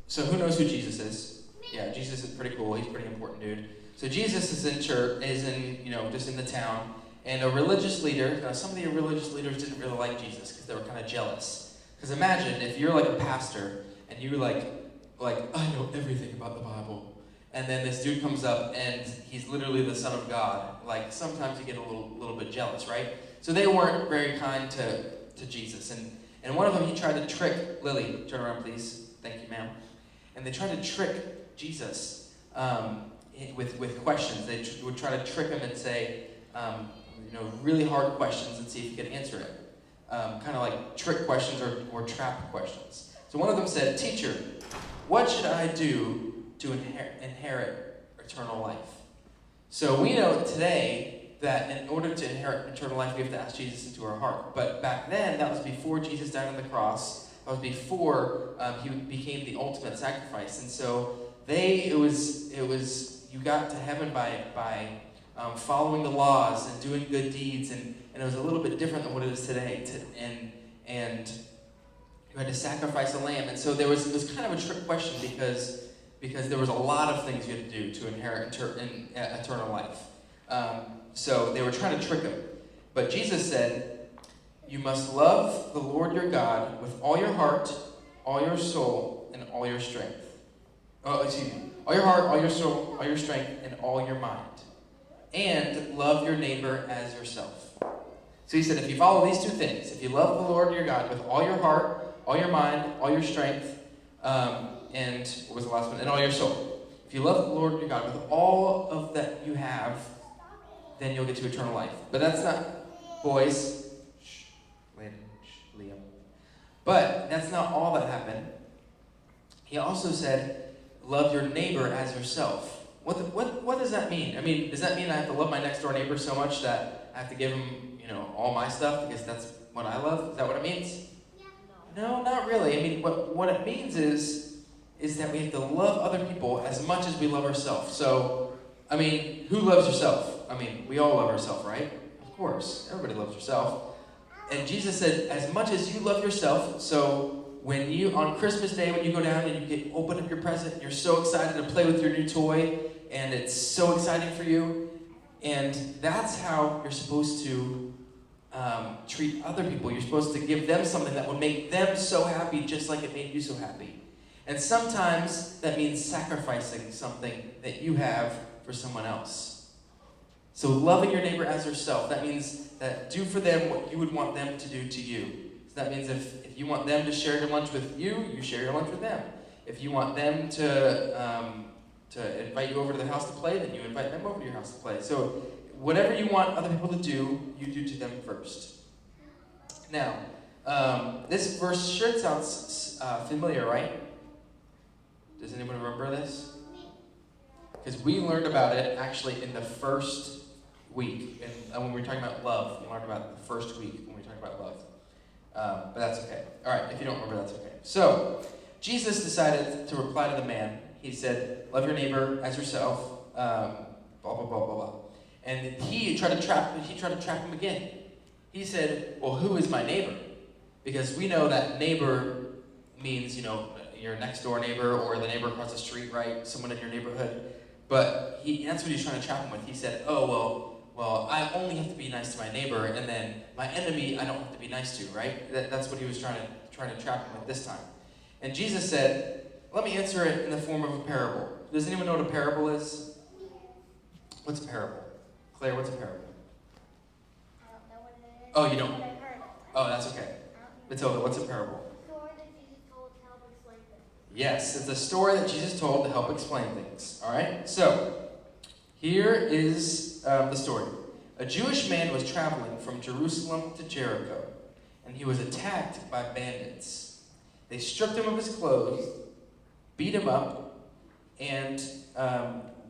So who knows who Jesus is? Yeah, Jesus is pretty cool. He's a pretty important dude. So Jesus is in church, just in the town, and a religious leader. Now, some of the religious leaders didn't really like Jesus because they were kind of jealous. Because imagine if you're like a pastor and you're like I know everything about the Bible, and then this dude comes up and he's literally the Son of God. Like sometimes you get a little bit jealous, right? So they weren't very kind to Jesus, and one of them he tried to trick Lily. Turn around, please. Thank you, ma'am. And they tried to trick Jesus with questions. They would try to trick him and say, really hard questions and see if he could answer it. Kind of like trick questions or trap questions. So one of them said, "Teacher, what should I do to inherit eternal life?" So we know today that in order to inherit eternal life, we have to ask Jesus into our heart. But back then, that was before Jesus died on the cross. That was before he became the ultimate sacrifice. And so it was you got to heaven by following the laws and doing good deeds, and it was a little bit different than what it is today. And you had to sacrifice a lamb, and so it was kind of a trick question because there was a lot of things you had to do to inherit eternal life. So they were trying to trick him, but Jesus said, "You must love the Lord your God with all your heart, all your soul, and all your strength." All your heart, all your soul, all your strength, and all your mind. And love your neighbor as yourself. So he said, if you follow these two things, if you love the Lord your God with all your heart, all your mind, all your strength, and what was the last one? And all your soul. If you love the Lord your God with all of that you have, then you'll get to eternal life. But that's not, boys, Liam. But that's not all that happened. He also said, love your neighbor as yourself. What does that mean? I mean, does that mean I have to love my next door neighbor so much that I have to give him, all my stuff because that's what I love? Is that what it means? Yeah. No, not really. I mean, what it means is that we have to love other people as much as we love ourselves. So, I mean, who loves yourself? I mean, we all love ourselves, right? Of course, everybody loves yourself. And Jesus said, as much as you love yourself, so when you, on Christmas Day, when you go down and you open up your present, and you're so excited to play with your new toy, and it's so exciting for you, and that's how you're supposed to treat other people. You're supposed to give them something that would make them so happy, just like it made you so happy. And sometimes that means sacrificing something that you have for someone else. So loving your neighbor as yourself, that means that do for them what you would want them to do to you. So that means if you want them to share your lunch with you, you share your lunch with them. If you want them to invite you over to the house to play, then you invite them over to your house to play. So whatever you want other people to do, you do to them first. Now, this verse sure sounds familiar, right? Does anyone remember this? Because we learned about it actually in the first week. And when we were talking about love, we learned about it the first week when we were talking about love. But that's okay. All right, if you don't remember, that's okay. So, Jesus decided to reply to the man. He said, love your neighbor as yourself, blah, blah, blah, blah, blah. And he tried to trap him again. He said, well, who is my neighbor? Because we know that neighbor means, your next door neighbor or the neighbor across the street, right? Someone in your neighborhood. But that's what he was trying to trap him with. He said, oh, well, I only have to be nice to my neighbor, and then my enemy I don't have to be nice to, right? That's what he was trying to trap him with this time. And Jesus said, let me answer it in the form of a parable. Does anyone know what a parable is? What's a parable? Claire, what's a parable? I don't know what it is. Oh, you don't? But I've heard it. Oh, that's okay. Matilda, what's a parable? Story that Jesus told to help explain things. Yes, it's a story that Jesus told to help explain things. All right? So, here is the story. A Jewish man was traveling from Jerusalem to Jericho, and he was attacked by bandits. They stripped him of his clothes, beat him up, and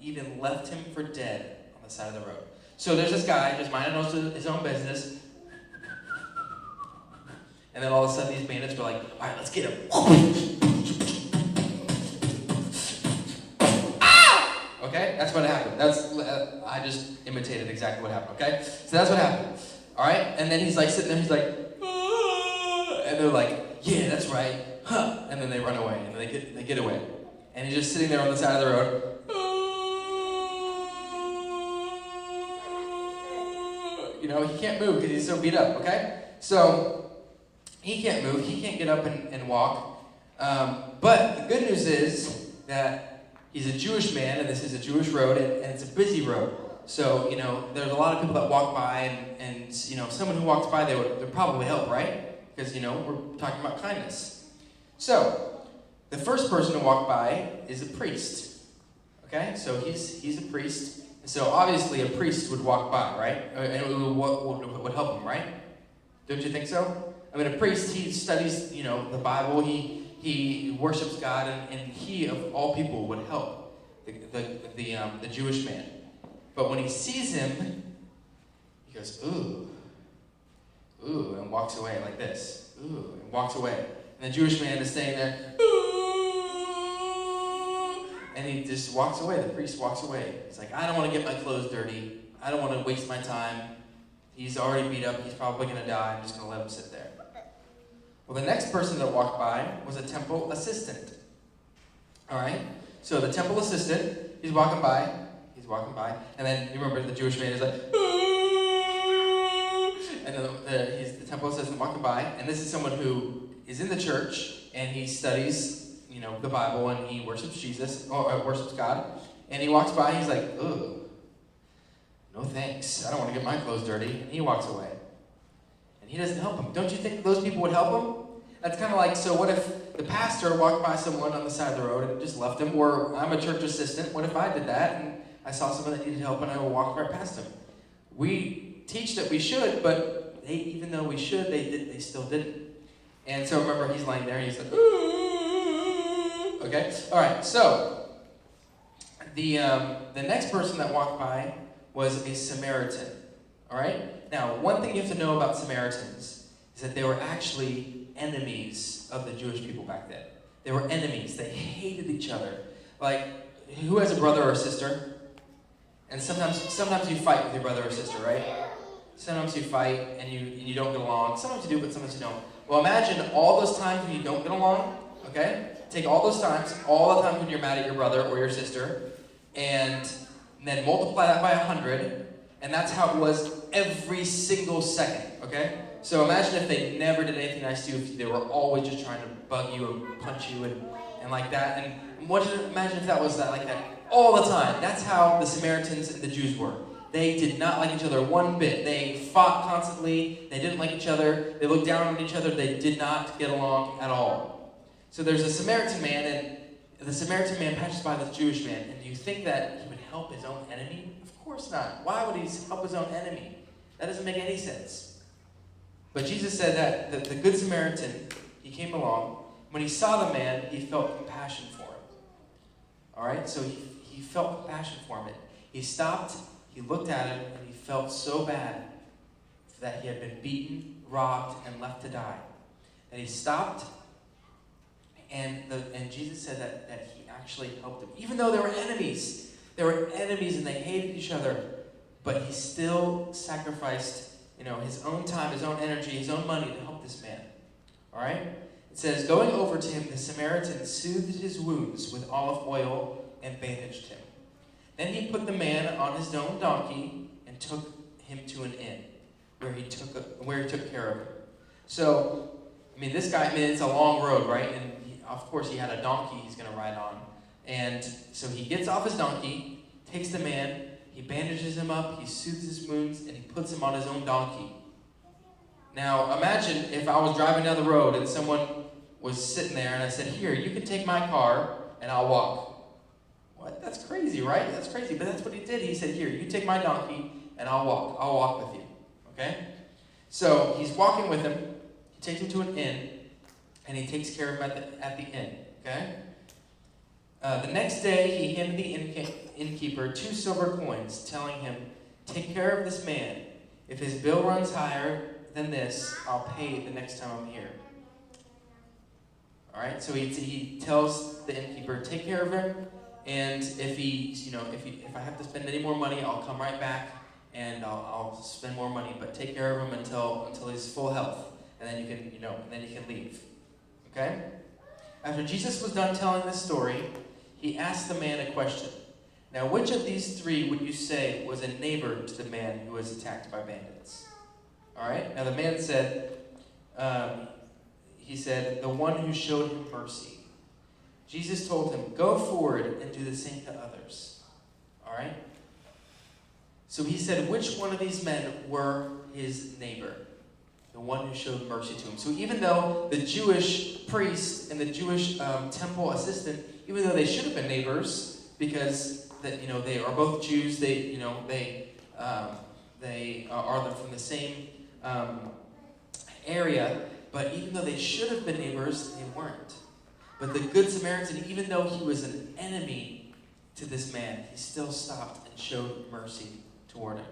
even left him for dead on the side of the road. So there's this guy just minding his own business, and then all of a sudden these bandits were like, all right, let's get him. Okay, that's what happened. I just imitated exactly what happened, okay? So that's what happened, all right? And then he's like sitting there, he's like, and they're like, yeah, that's right. huh, and then they run away, and they get away. And he's just sitting there on the side of the road. You know, he can't move because he's so beat up, okay? So, he can't move. He can't get up and walk. But the good news is that he's a Jewish man, and this is a Jewish road, and it's a busy road. So, you know, there's a lot of people that walk by, and you know, someone who walks by, they'd probably help, right? Because, you know, we're talking about kindness. So, the first person to walk by is a priest. Okay? So, he's a priest. So, obviously, a priest would walk by, right? And it would help him, right? Don't you think so? I mean, a priest, he studies, you know, the Bible, he worships God, and he, of all people, would help the Jewish man. But when he sees him, he goes, ooh, and walks away like this. Ooh, and walks away. And the Jewish man is staying there, ooh, and he just walks away. The priest walks away. He's like, I don't want to get my clothes dirty. I don't want to waste my time. He's already beat up. He's probably going to die. I'm just going to let him sit there. Well, the next person that walked by was a temple assistant. All right? So the temple assistant, he's walking by, and then you remember the Jewish man is like, and then he's the temple assistant walking by, and this is someone who is in the church, and he studies, you know, the Bible, and he worships Jesus, or worships God, and he walks by, he's like, ooh, no thanks, I don't want to get my clothes dirty, and he walks away. And he doesn't help him. Don't you think those people would help him? That's kind of like, so what if the pastor walked by someone on the side of the road and just left him, or I'm a church assistant, what if I did that, and I saw someone that needed help and I would walk right past him? We teach that we should, but even though we should, they still didn't. And so remember, he's lying there, and he's like, ooh. Okay? Alright, so the next person that walked by was a Samaritan. Alright? Now, one thing you have to know about Samaritans is that they were actually enemies of the Jewish people back then. They were enemies. They hated each other. Like, who has a brother or a sister? And sometimes you fight with your brother or sister, right? Sometimes you fight and you don't get along. Sometimes you do, but sometimes you don't. Well, imagine all those times when you don't get along, okay? Take all those times, all the times when you're mad at your brother or your sister, and then multiply that by 100, and that's how it was every single second, okay? So imagine if they never did anything nice to you, if they were always just trying to bug you and punch you and like that. And imagine if that was like that all the time. That's how the Samaritans and the Jews were. They did not like each other one bit. They fought constantly. They didn't like each other. They looked down on each other. They did not get along at all. So there's a Samaritan man, and the Samaritan man passes by this Jewish man. And do you think that he would help his own enemy? Of course not. Why would he help his own enemy? That doesn't make any sense. But Jesus said that the Good Samaritan, he came along. When he saw the man, he felt compassion for him. All right? So he felt compassion for him. He stopped, he looked at him, and he felt so bad that he had been beaten, robbed, and left to die. And he stopped, and Jesus said that he actually helped him. Even though they were enemies. They were enemies, and they hated each other. But he still sacrificed, you know, his own time, his own energy, his own money to help this man. All right? It says, going over to him, the Samaritan soothed his wounds with olive oil and bandaged him. Then he put the man on his own donkey and took him to an inn where he took care of him. So, I mean, this guy, it's a long road, right? And of course, he had a donkey he's going to ride on. And so he gets off his donkey, takes the man, he bandages him up, he soothes his wounds, and he puts him on his own donkey. Now, imagine if I was driving down the road and someone was sitting there and I said, here, you can take my car and I'll walk. What? That's crazy, right? That's crazy. But that's what he did. He said, here, you take my donkey and I'll walk. I'll walk with you. Okay? So he's walking with him. He takes him to an inn and he takes care of him at the inn. Okay? The next day, he handed the innkeeper 2 silver coins, telling him, take care of this man. If his bill runs higher than this, I'll pay it the next time I'm here. All right, so he tells the innkeeper, take care of him, and if I have to spend any more money, I'll come right back and I'll spend more money. But take care of him until he's full health, and then you can leave. Okay. After Jesus was done telling this story, he asked the man a question. Now, which of these three would you say was a neighbor to the man who was attacked by bandits? All right. Now, the man said, he said, the one who showed him mercy. Jesus told him, go forward and do the same to others. All right. So he said, which one of these men were his neighbor? The one who showed mercy to him. So even though the Jewish priest and the Jewish temple assistant, even though they should have been neighbors, because they are both Jews, they are from the same area, but even though they should have been neighbors, they weren't. But the Good Samaritan, even though he was an enemy to this man, he still stopped and showed mercy toward him.